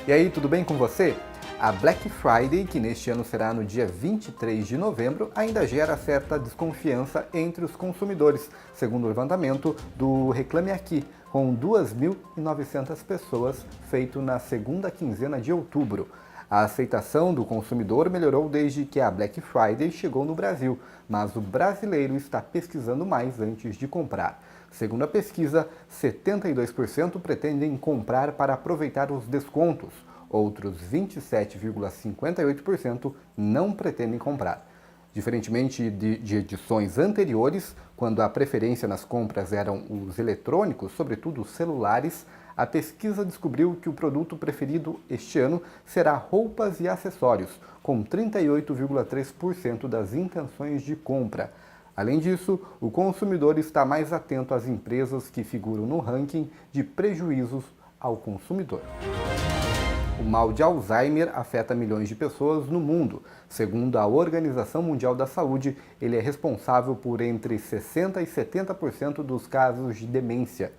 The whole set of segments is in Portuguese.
E aí, tudo bem com você? A Black Friday, que neste ano será no dia 23 de novembro, ainda gera certa desconfiança entre os consumidores, segundo o levantamento do Reclame Aqui, com 2.900 pessoas feito na segunda quinzena de outubro. A aceitação do consumidor melhorou desde que a Black Friday chegou no Brasil, mas o brasileiro está pesquisando mais antes de comprar. Segundo a pesquisa, 72% pretendem comprar para aproveitar os descontos. Outros 27,58% não pretendem comprar. Diferentemente de edições anteriores, quando a preferência nas compras eram os eletrônicos, sobretudo os celulares, a pesquisa descobriu que o produto preferido este ano será roupas e acessórios, com 38,3% das intenções de compra. Além disso, o consumidor está mais atento às empresas que figuram no ranking de prejuízos ao consumidor. O mal de Alzheimer afeta milhões de pessoas no mundo. Segundo a Organização Mundial da Saúde, ele é responsável por entre 60% e 70% dos casos de demência.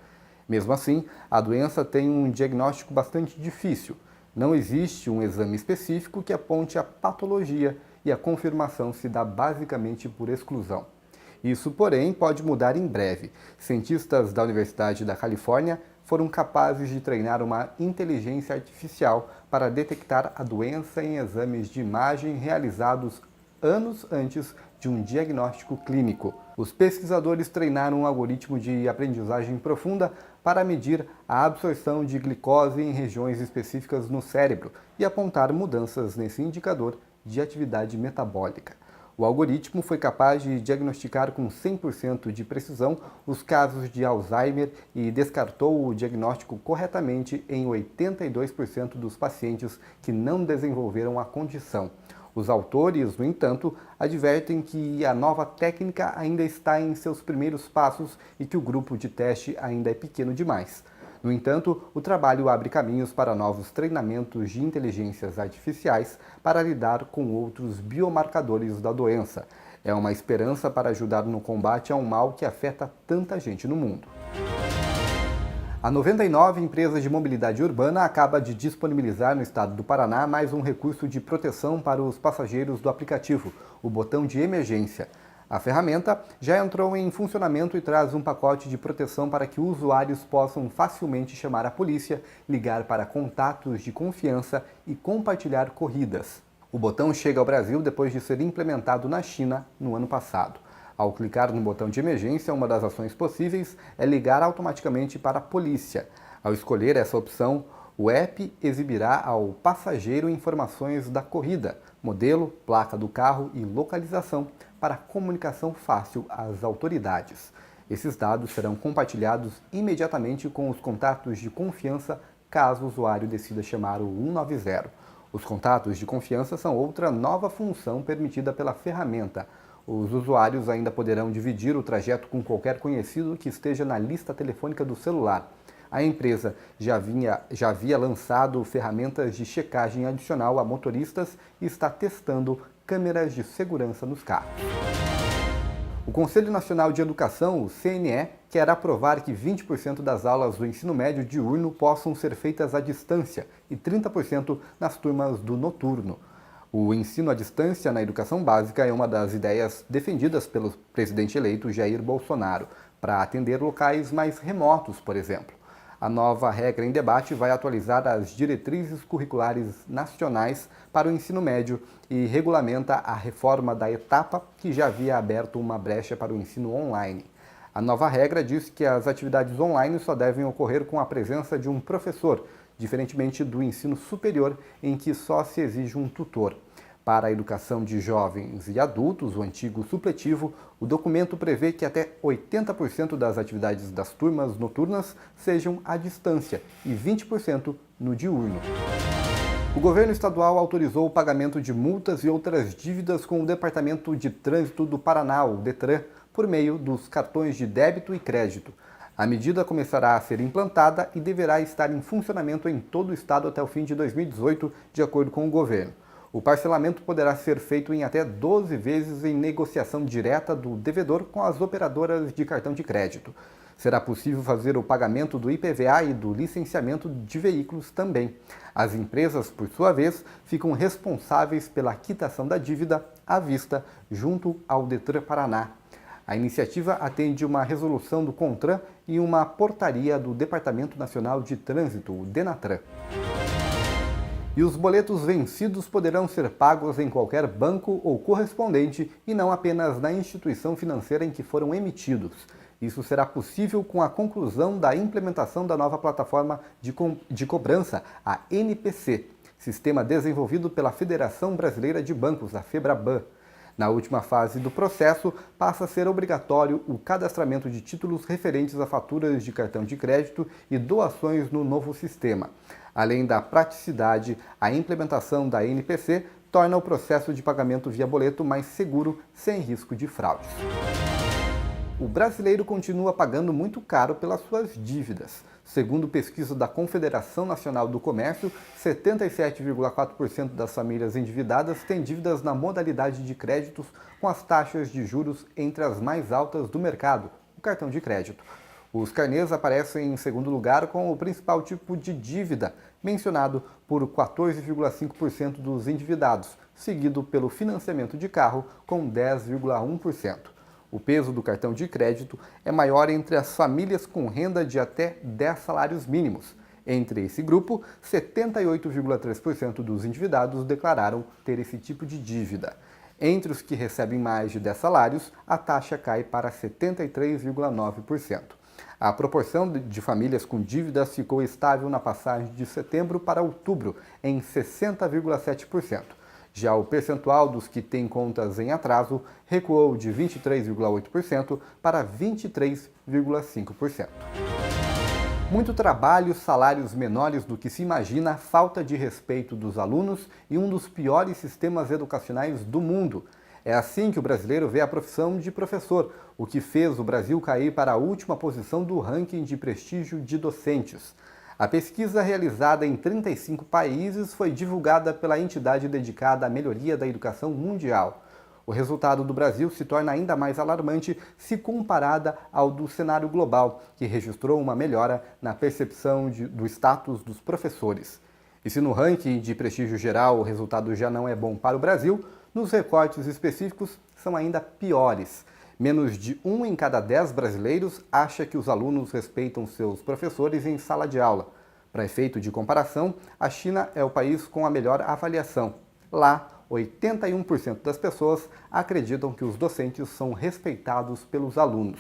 Mesmo assim, a doença tem um diagnóstico bastante difícil. Não existe um exame específico que aponte a patologia e a confirmação se dá basicamente por exclusão. Isso, porém, pode mudar em breve. Cientistas da Universidade da Califórnia foram capazes de treinar uma inteligência artificial para detectar a doença em exames de imagem realizados anos antes de um diagnóstico clínico. Os pesquisadores treinaram um algoritmo de aprendizagem profunda para medir a absorção de glicose em regiões específicas no cérebro e apontar mudanças nesse indicador de atividade metabólica. O algoritmo foi capaz de diagnosticar com 100% de precisão os casos de Alzheimer e descartou o diagnóstico corretamente em 82% dos pacientes que não desenvolveram a condição. Os autores, no entanto, advertem que a nova técnica ainda está em seus primeiros passos e que o grupo de teste ainda é pequeno demais. No entanto, o trabalho abre caminhos para novos treinamentos de inteligências artificiais para lidar com outros biomarcadores da doença. É uma esperança para ajudar no combate a um mal que afeta tanta gente no mundo. A 99 Empresas de Mobilidade Urbana acaba de disponibilizar no estado do Paraná mais um recurso de proteção para os passageiros do aplicativo, o botão de emergência. A ferramenta já entrou em funcionamento e traz um pacote de proteção para que usuários possam facilmente chamar a polícia, ligar para contatos de confiança e compartilhar corridas. O botão chega ao Brasil depois de ser implementado na China no ano passado. Ao clicar no botão de emergência, uma das ações possíveis é ligar automaticamente para a polícia. Ao escolher essa opção, o app exibirá ao passageiro informações da corrida, modelo, placa do carro e localização para comunicação fácil às autoridades. Esses dados serão compartilhados imediatamente com os contatos de confiança caso o usuário decida chamar o 190. Os contatos de confiança são outra nova função permitida pela ferramenta. Os usuários ainda poderão dividir o trajeto com qualquer conhecido que esteja na lista telefônica do celular. A empresa já havia lançado ferramentas de checagem adicional a motoristas e está testando câmeras de segurança nos carros. O Conselho Nacional de Educação, o CNE, quer aprovar que 20% das aulas do ensino médio diurno possam ser feitas à distância e 30% nas turmas do noturno. O ensino à distância na educação básica é uma das ideias defendidas pelo presidente eleito Jair Bolsonaro, para atender locais mais remotos, por exemplo. A nova regra em debate vai atualizar as diretrizes curriculares nacionais para o ensino médio e regulamenta a reforma da etapa, que já havia aberto uma brecha para o ensino online. A nova regra diz que as atividades online só devem ocorrer com a presença de um professor, diferentemente do ensino superior, em que só se exige um tutor. Para a educação de jovens e adultos, o antigo supletivo, o documento prevê que até 80% das atividades das turmas noturnas sejam à distância e 20% no diurno. O governo estadual autorizou o pagamento de multas e outras dívidas com o Departamento de Trânsito do Paraná, o DETRAN, por meio dos cartões de débito e crédito. A medida começará a ser implantada e deverá estar em funcionamento em todo o estado até o fim de 2018, de acordo com o governo. O parcelamento poderá ser feito em até 12 vezes em negociação direta do devedor com as operadoras de cartão de crédito. Será possível fazer o pagamento do IPVA e do licenciamento de veículos também. As empresas, por sua vez, ficam responsáveis pela quitação da dívida à vista junto ao Detran Paraná. A iniciativa atende uma resolução do CONTRAN e uma portaria do Departamento Nacional de Trânsito, o DENATRAN. E os boletos vencidos poderão ser pagos em qualquer banco ou correspondente e não apenas na instituição financeira em que foram emitidos. Isso será possível com a conclusão da implementação da nova plataforma de cobrança, a NPC, sistema desenvolvido pela Federação Brasileira de Bancos, a FEBRABAN. Na última fase do processo, passa a ser obrigatório o cadastramento de títulos referentes a faturas de cartão de crédito e doações no novo sistema. Além da praticidade, a implementação da NPC torna o processo de pagamento via boleto mais seguro, sem risco de fraudes. O brasileiro continua pagando muito caro pelas suas dívidas. Segundo pesquisa da Confederação Nacional do Comércio, 77,4% das famílias endividadas têm dívidas na modalidade de créditos com as taxas de juros entre as mais altas do mercado, o cartão de crédito. Os carnês aparecem em segundo lugar com o principal tipo de dívida, mencionado por 14,5% dos endividados, seguido pelo financiamento de carro, com 10,1%. O peso do cartão de crédito é maior entre as famílias com renda de até 10 salários mínimos. Entre esse grupo, 78,3% dos endividados declararam ter esse tipo de dívida. Entre os que recebem mais de 10 salários, a taxa cai para 73,9%. A proporção de famílias com dívidas ficou estável na passagem de setembro para outubro, em 60,7%. Já o percentual dos que têm contas em atraso recuou de 23,8% para 23,5%. Muito trabalho, salários menores do que se imagina, falta de respeito dos alunos e um dos piores sistemas educacionais do mundo. É assim que o brasileiro vê a profissão de professor, o que fez o Brasil cair para a última posição do ranking de prestígio de docentes. A pesquisa, realizada em 35 países, foi divulgada pela entidade dedicada à melhoria da educação mundial. O resultado do Brasil se torna ainda mais alarmante se comparada ao do cenário global, que registrou uma melhora na percepção do status dos professores. E se no ranking de prestígio geral o resultado já não é bom para o Brasil, nos recortes específicos são ainda piores. Menos de 1 em cada 10 brasileiros acha que os alunos respeitam seus professores em sala de aula. Para efeito de comparação, a China é o país com a melhor avaliação. Lá, 81% das pessoas acreditam que os docentes são respeitados pelos alunos.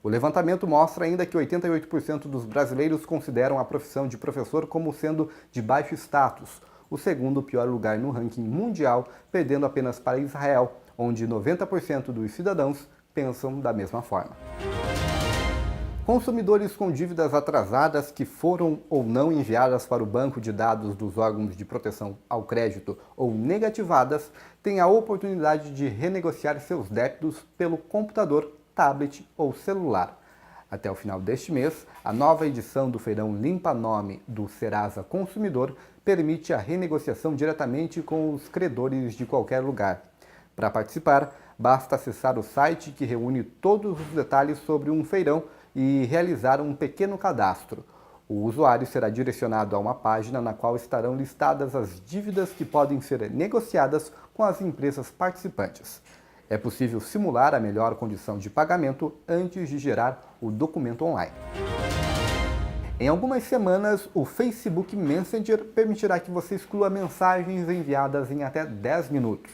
O levantamento mostra ainda que 88% dos brasileiros consideram a profissão de professor como sendo de baixo status, o segundo pior lugar no ranking mundial, perdendo apenas para Israel, onde 90% dos cidadãos pensam da mesma forma. Consumidores com dívidas atrasadas que foram ou não enviadas para o banco de dados dos órgãos de proteção ao crédito ou negativadas têm a oportunidade de renegociar seus débitos pelo computador, tablet ou celular. Até o final deste mês, a nova edição do feirão Limpa Nome do Serasa Consumidor permite a renegociação diretamente com os credores de qualquer lugar. Para participar, basta acessar o site que reúne todos os detalhes sobre um feirão e realizar um pequeno cadastro. O usuário será direcionado a uma página na qual estarão listadas as dívidas que podem ser negociadas com as empresas participantes. É possível simular a melhor condição de pagamento antes de gerar o documento online. Em algumas semanas, o Facebook Messenger permitirá que você exclua mensagens enviadas em até 10 minutos.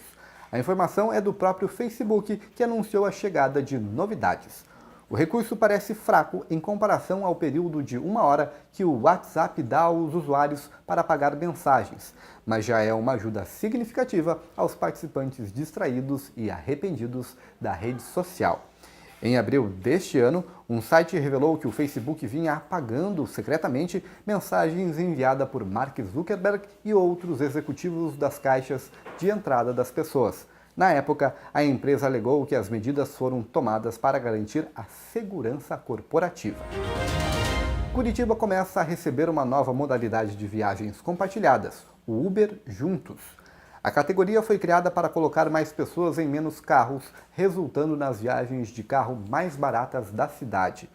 A informação é do próprio Facebook, que anunciou a chegada de novidades. O recurso parece fraco em comparação ao período de 1 hora que o WhatsApp dá aos usuários para apagar mensagens, mas já é uma ajuda significativa aos participantes distraídos e arrependidos da rede social. Em abril deste ano, um site revelou que o Facebook vinha apagando secretamente mensagens enviadas por Mark Zuckerberg e outros executivos das caixas de entrada das pessoas. Na época, a empresa alegou que as medidas foram tomadas para garantir a segurança corporativa. Curitiba começa a receber uma nova modalidade de viagens compartilhadas, o Uber Juntos. A categoria foi criada para colocar mais pessoas em menos carros, resultando nas viagens de carro mais baratas da cidade.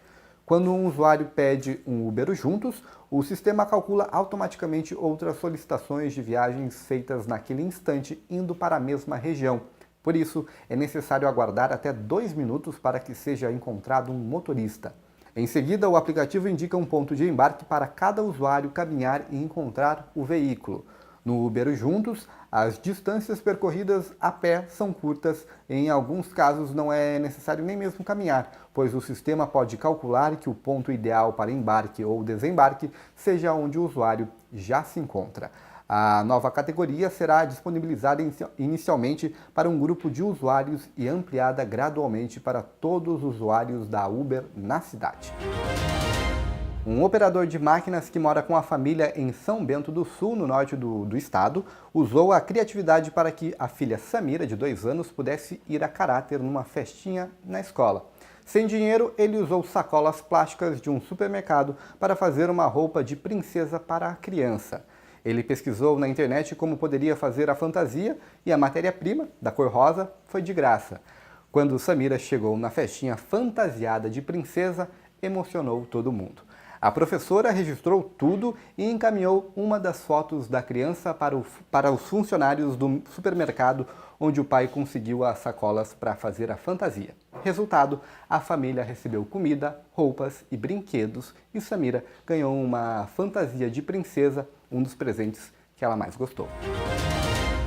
Quando um usuário pede um Uber juntos, o sistema calcula automaticamente outras solicitações de viagens feitas naquele instante indo para a mesma região. Por isso, é necessário aguardar até 2 minutos para que seja encontrado um motorista. Em seguida, o aplicativo indica um ponto de embarque para cada usuário caminhar e encontrar o veículo. No Uber Juntos, as distâncias percorridas a pé são curtas e em alguns casos não é necessário nem mesmo caminhar, pois o sistema pode calcular que o ponto ideal para embarque ou desembarque seja onde o usuário já se encontra. A nova categoria será disponibilizada inicialmente para um grupo de usuários e ampliada gradualmente para todos os usuários da Uber na cidade. Um operador de máquinas que mora com a família em São Bento do Sul, no norte do estado, usou a criatividade para que a filha Samira, de 2 anos, pudesse ir a caráter numa festinha na escola. Sem dinheiro, ele usou sacolas plásticas de um supermercado para fazer uma roupa de princesa para a criança. Ele pesquisou na internet como poderia fazer a fantasia e a matéria-prima, da cor rosa, foi de graça. Quando Samira chegou na festinha fantasiada de princesa, emocionou todo mundo. A professora registrou tudo e encaminhou uma das fotos da criança para os funcionários do supermercado onde o pai conseguiu as sacolas para fazer a fantasia. Resultado, a família recebeu comida, roupas e brinquedos e Samira ganhou uma fantasia de princesa, um dos presentes que ela mais gostou.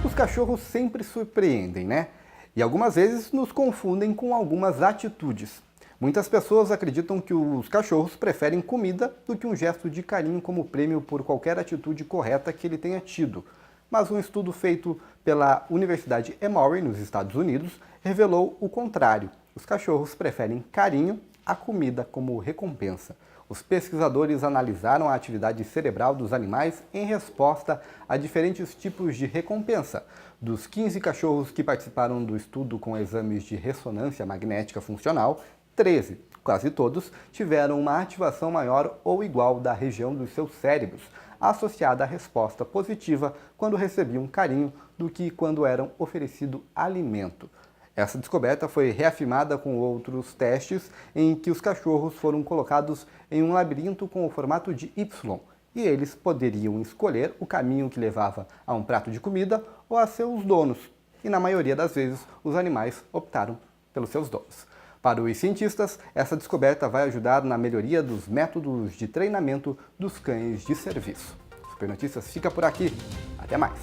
Os cachorros sempre surpreendem, né? E algumas vezes nos confundem com algumas atitudes. Muitas pessoas acreditam que os cachorros preferem comida do que um gesto de carinho como prêmio por qualquer atitude correta que ele tenha tido. Mas um estudo feito pela Universidade Emory, nos Estados Unidos, revelou o contrário. Os cachorros preferem carinho à comida como recompensa. Os pesquisadores analisaram a atividade cerebral dos animais em resposta a diferentes tipos de recompensa. Dos 15 cachorros que participaram do estudo com exames de ressonância magnética funcional, 13, quase todos, tiveram uma ativação maior ou igual da região dos seus cérebros, associada à resposta positiva quando recebiam carinho do que quando eram oferecido alimento. Essa descoberta foi reafirmada com outros testes em que os cachorros foram colocados em um labirinto com o formato de Y e eles poderiam escolher o caminho que levava a um prato de comida ou a seus donos. E na maioria das vezes, os animais optaram pelos seus donos. Para os cientistas, essa descoberta vai ajudar na melhoria dos métodos de treinamento dos cães de serviço. Super Notícias fica por aqui. Até mais!